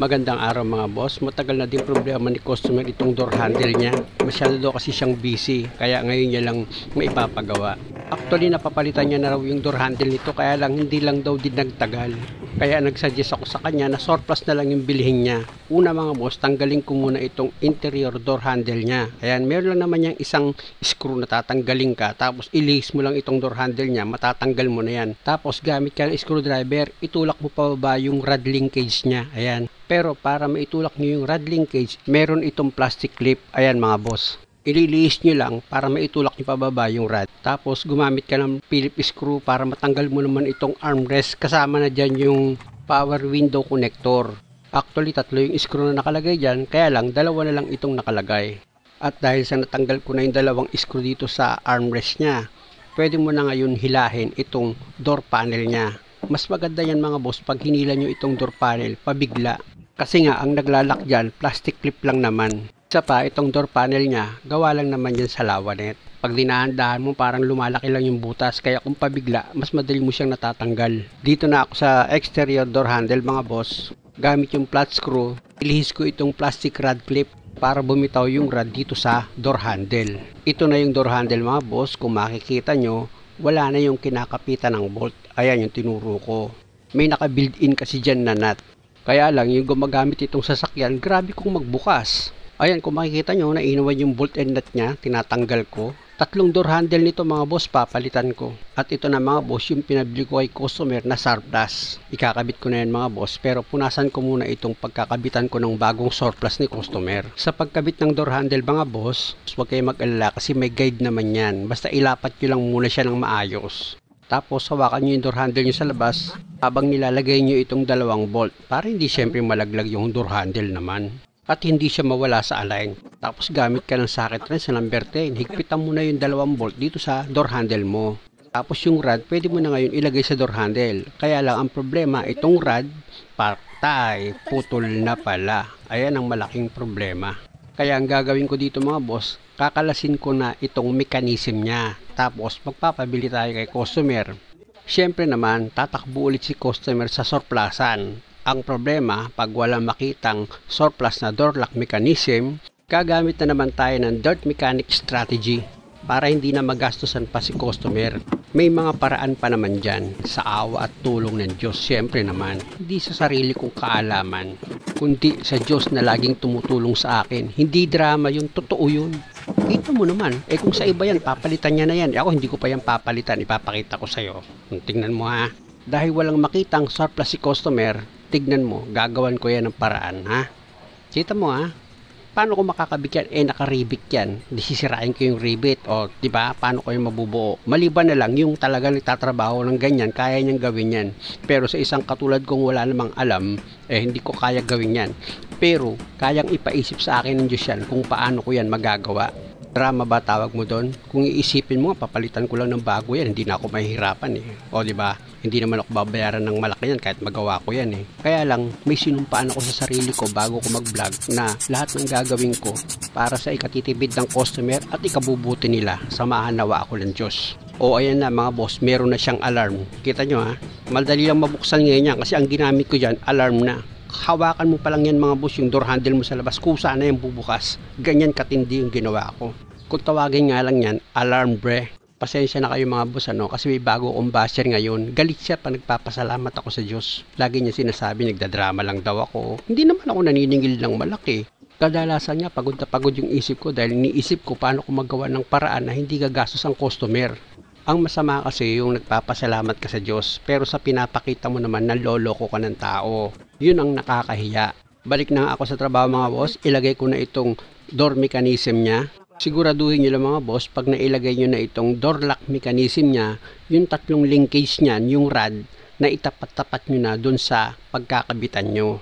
Magandang araw mga boss. Matagal na din problema ni customer itong door handle niya. Masyado daw kasi siyang busy, kaya ngayon niya lang maipapagawa. Actually napapalitan niya na raw yung door handle nito, kaya lang hindi lang daw din nagtagal. Kaya nagsuggest ako sa kanya na surplus na lang yung bilhin niya. Una mga boss, tanggalin ko muna itong interior door handle niya. Ayan, meron lang naman yung isang screw na tatanggalin ka, tapos ilihis mo lang itong door handle niya, matatanggal mo na yan. Tapos gamit ka ng screwdriver, itulak mo pababa yung rod linkage niya. Ayan. Pero para maitulak nyo yung rod linkage, meron itong plastic clip. Ayan mga boss. Ililihis nyo lang para maitulak nyo pababa yung rod. Tapos gumamit ka ng Phillips screw para matanggal mo naman itong armrest. Kasama na dyan yung power window connector. Actually, 3 yung screw na nakalagay dyan, kaya lang 2 na lang itong nakalagay. At dahil sa natanggal ko na yung 2 screw dito sa armrest niya, pwede mo na ngayon hilahin itong door panel niya. Mas maganda yan mga boss pag hinila nyo itong door panel pabigla. Kasi nga ang naglalak dyan, plastic clip lang naman. Isa pa, itong door panel niya, gawa lang naman yan sa lawanet. Pag dinahan-dahan mo, parang lumalaki lang yung butas. Kaya kung pabigla, mas madali mo siyang natatanggal. Dito na ako sa exterior door handle mga boss. Gamit yung flat screw, ilihis ko itong plastic rod clip para bumitaw yung rod dito sa door handle. Ito na yung door handle mga boss. Kung makikita nyo, wala na yung kinakapitan ng bolt. Ayan yung tinuro ko. May naka-built-in kasi dyan na nut. Kaya lang yung gumagamit itong sasakyan, grabe kong magbukas. Ayan, kung makikita nyo, nainuwan yung bolt and nut niya, tinatanggal ko. 3 door handle nito mga boss, papalitan ko. At ito na mga boss, yung pinabili ko kay customer na surplus. Ikakabit ko na yan mga boss, pero punasan ko muna itong pagkakabitan ko ng bagong surplus ni customer. Sa pagkabit ng door handle mga boss, huwag kayo mag-alala kasi may guide naman yan. Basta ilapat nyo lang muna siya ng maayos. Tapos hawakan nyo yung door handle nyo sa labas habang nilalagay nyo itong 2 bolt para hindi syempre malaglag yung door handle naman. At hindi siya mawala sa align. Tapos gamit ka ng socket wrench sa number 10. Higpitan mo na yung 2 bolt dito sa door handle mo. Tapos yung rod, pwede mo na ngayon ilagay sa door handle. Kaya lang ang problema, itong rod, patay, putol na pala. Ayan ang malaking problema. Kaya ang gagawin ko dito mga boss, kakalasin ko na itong mechanism niya. Tapos magpapabili tayo kay customer. Siyempre naman, tatakbo ulit si customer sa surplusan. Ang problema, pag walang makitang surplus na door lock mechanism, gagamit na naman tayo ng dirt mechanic strategy para hindi na magastusan pa si customer. May mga paraan pa naman dyan sa awa at tulong ng Diyos. Siyempre naman, hindi sa sarili kong kaalaman, kundi sa Diyos na laging tumutulong sa akin. Hindi drama yun, totoo yun. Kita mo naman, kung sa iba yan, papalitan niya na yan. Ako hindi ko pa yan papalitan, ipapakita ko sa'yo. Tingnan mo ha. Dahil walang makitang surplus si customer, tignan mo, gagawan ko yan ng paraan, ha? Kita mo, ha? Paano ko makakabit yan? Nakaribit yan. Di sisirain ko yung ribbit. O, di ba? Paano ko yung mabubuo? Maliban na lang, yung talagang nagtatrabaho ng ganyan, kaya niyang gawin yan. Pero sa isang katulad kong wala namang alam, hindi ko kaya gawin yan. Pero, kayang ipaisip sa akin ng Diyos yan kung paano ko yan magagawa. Drama ba tawag mo doon? Kung iisipin mo, papalitan ko lang ng bago yan, hindi na ako mahihirapan O di ba? Hindi naman ako babayaran ng malaki yan kahit magawa ko yan Kaya lang, may sinumpaan ako sa sarili ko bago ko mag-vlog na lahat ng gagawin ko para sa ikatitibid ng customer at ikabubuti nila. Samahan nawa ako ng Diyos. O ayan na mga boss, meron na siyang alarm. Kita nyo ha? Madali lang mabuksan ngayon yan kasi ang ginamit ko dyan, alarm na. Hawakan mo pa lang yan mga boss, yung door handle mo sa labas, kusa na yung bubukas. Ganyan katindi yung ginawa ko. Kung tawagin nga lang yan, alarm bre. Pasensya na kayo mga boss kasi may bago akong basher ngayon. Galit siya pa, nagpapasalamat ako sa Diyos. Lagi niya sinasabi, nagdadrama lang daw ako. Hindi naman ako naniningil ng malaki. Kadalasan niya, pagod na pagod yung isip ko dahil iniisip ko paano ko magawa ng paraan na hindi gagastos ang customer. Ang masama kasi yung nagpapasalamat ka sa Diyos, pero sa pinapakita mo naman nanloloko ka ng tao. Yun ang nakakahiya. Balik na ako sa trabaho mga boss, ilagay ko na itong door mechanism niya. Siguraduhin nyo lang mga boss, pag nailagay nyo na itong door lock mechanism niya, yung 3 linkage niyan, yung rod, na itapat-tapat nyo na dun sa pagkakabitan nyo.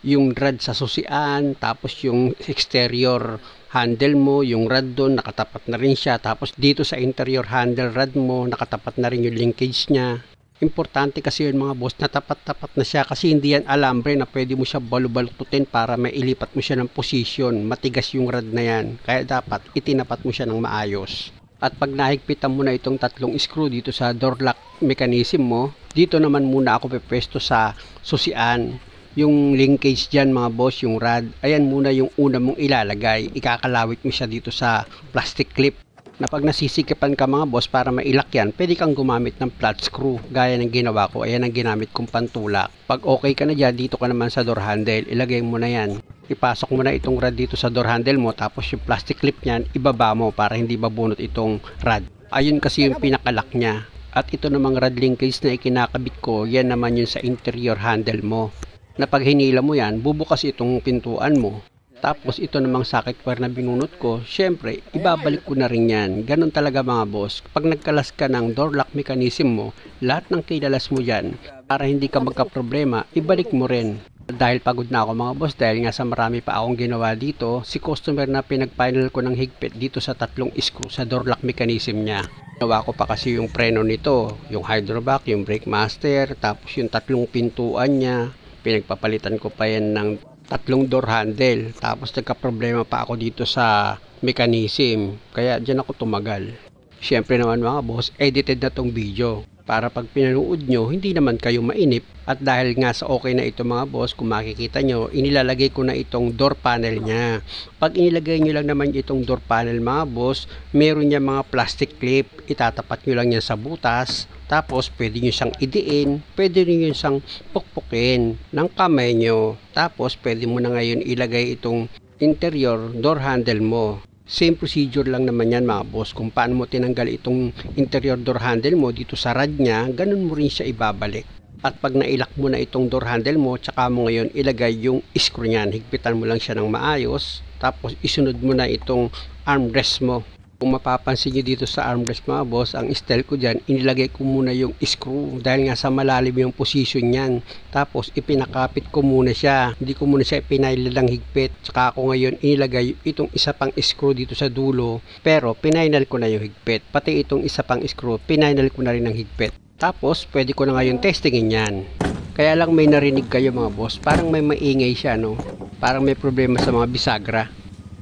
Yung rod sa susian, tapos yung exterior handle mo, yung rod doon, nakatapat na rin siya. Tapos dito sa interior handle rod mo, nakatapat na rin yung linkage niya. Importante kasi yun mga boss, natapat-tapat na siya kasi hindi yan alambre na pwede mo siya balubalututin para mailipat mo siya ng posisyon. Matigas yung rod na yan. Kaya dapat itinapat mo siya ng maayos. At pag nahigpitan mo na itong 3 screw dito sa door lock mechanism mo, dito naman muna ako pepwesto sa susian. yung linkage dyan mga boss, yung rod. Ayan muna yung una mong ilalagay. Ikakalawit mo siya dito sa plastic clip. Na pag nasisikipan ka mga boss para mailak yan, pwede kang gumamit ng flat screw gaya ng ginawa ko. Ayan ang ginamit kong pantulak. Pag okay ka na dyan, dito ka naman sa door handle, ilagay mo na yan. Ipasok mo na itong rod dito sa door handle mo, tapos yung plastic clip nyan, ibaba mo para hindi mabunot itong rod. Ayun kasi yung pinakalak niya. At ito namang rod linkage na ikinakabit ko, yan naman yung sa interior handle mo. Na pag hinila mo yan, bubukas itong pintuan mo. Tapos ito namang socket wire na binunot ko, syempre, ibabalik ko na rin yan. Ganon talaga mga boss. Pag nagkalas ka ng door lock mechanism mo, lahat ng kilalas mo dyan, para hindi ka magka-problema, ibalik mo rin. Dahil pagod na ako mga boss, dahil nga sa marami pa akong ginawa dito, si customer na pinag-final ko ng higpit dito sa 3 screw sa door lock mechanism niya. Ginawa ko pa kasi yung preno nito, yung hydrovac, yung brake master, tapos yung 3 pintuan niya. Pinagpapalitan ko pa yan ng 3 door handle. Tapos nagka-problema pa ako dito sa mechanism. Kaya dyan ako tumagal. Siyempre naman mga boss, edited na tong video. Para pag pinanood nyo, hindi naman kayo mainip. At dahil nga sa okay na ito mga boss, kung makikita nyo, inilalagay ko na itong door panel niya. Pag inilagay nyo lang naman itong door panel mga boss, meron niya mga plastic clip. Itatapat nyo lang yan sa butas. Tapos pwede nyo siyang idiin, pwede nyo siyang pukpukin ng kamay nyo. Tapos pwede mo na ngayon ilagay itong interior door handle mo. Same procedure lang naman yan mga boss. Kung paano mo tinanggal itong interior door handle mo dito sa rod niya, ganun mo rin siya ibabalik. At pag nailak mo na itong door handle mo, tsaka mo ngayon ilagay yung screw niyan. Higpitan mo lang siya ng maayos. Tapos isunod mo na itong armrest mo. Kung mapapansin nyo dito sa armrest mga boss, ang style ko dyan, inilagay ko muna yung screw dahil nga sa malalim yung position yan. Tapos ipinakapit ko muna siya, hindi ko muna siya pinailalang higpit. Saka ako ngayon inilagay itong isa pang screw dito sa dulo, pero pinainal ko na yung higpit. Pati itong isa pang screw, pinainal ko na rin ng higpit. Tapos pwede ko na ngayon testingin yan. Kaya lang may narinig kayo mga boss, parang may maingay siya no, parang may problema sa mga bisagra.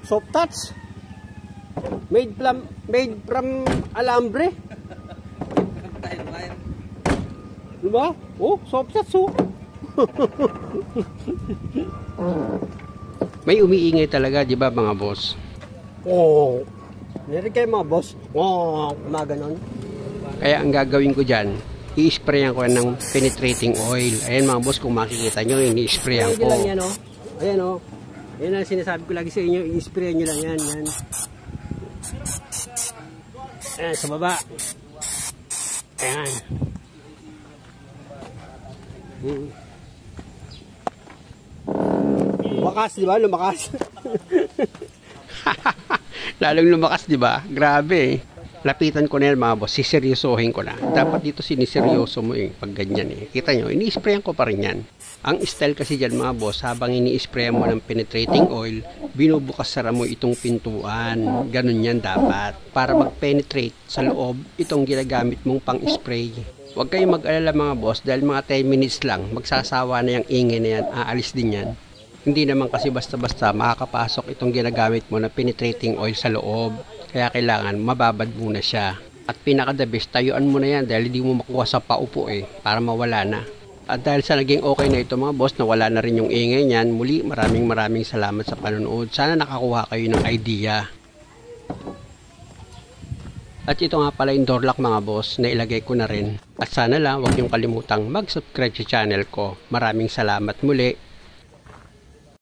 Soft touch made from alambre. Diba? Oh, soft touch oh. May umiingay talaga, di ba mga boss? Oh, narinig kayo mga boss? Oh, maganon. Kaya ang gagawin ko dyan, i-sprayan ko ng penetrating oil. Ayan mga boss, kung makikita nyo, i-sprayan ko. Yan, oh. Ayan o. Oh. Yan ang sinasabi ko lagi sa inyo, i-sprayan nyo lang yan. Yan. Ayan, sa baba. Ayan. Lumakas, di ba? Lumakas. Lalong lumakas, di ba? Grabe. Lapitan ko na yan mga boss, siseryosohin ko na. Dapat dito siniseryoso mo pag ganyan Kita nyo, ini-sprayan ko pa rin yan. Ang style kasi dyan mga boss, habang ini-sprayan mo ng penetrating oil, binubukas sara mo itong pintuan. Ganun yan dapat. Para mag-penetrate sa loob, itong ginagamit mong pang-spray. Huwag kayong mag-alala mga boss, dahil mga 10 minutes lang, magsasawa na yung ingay na yan, aalis din yan. Hindi naman kasi basta-basta makakapasok itong ginagamit mo na penetrating oil sa loob. Kaya kailangan mababad muna siya. At pinaka-the best, tayuan mo na yan dahil hindi mo makuha sa paupo para mawala na. At dahil sa naging okay na ito mga boss, nawala na rin yung ingay niyan. Muli, maraming salamat sa panonood. Sana nakakuha kayo ng idea. At ito nga pala yung door lock mga boss, na ilagay ko na rin. At sana lang, huwag niyong kalimutang mag-subscribe sa channel ko. Maraming salamat muli.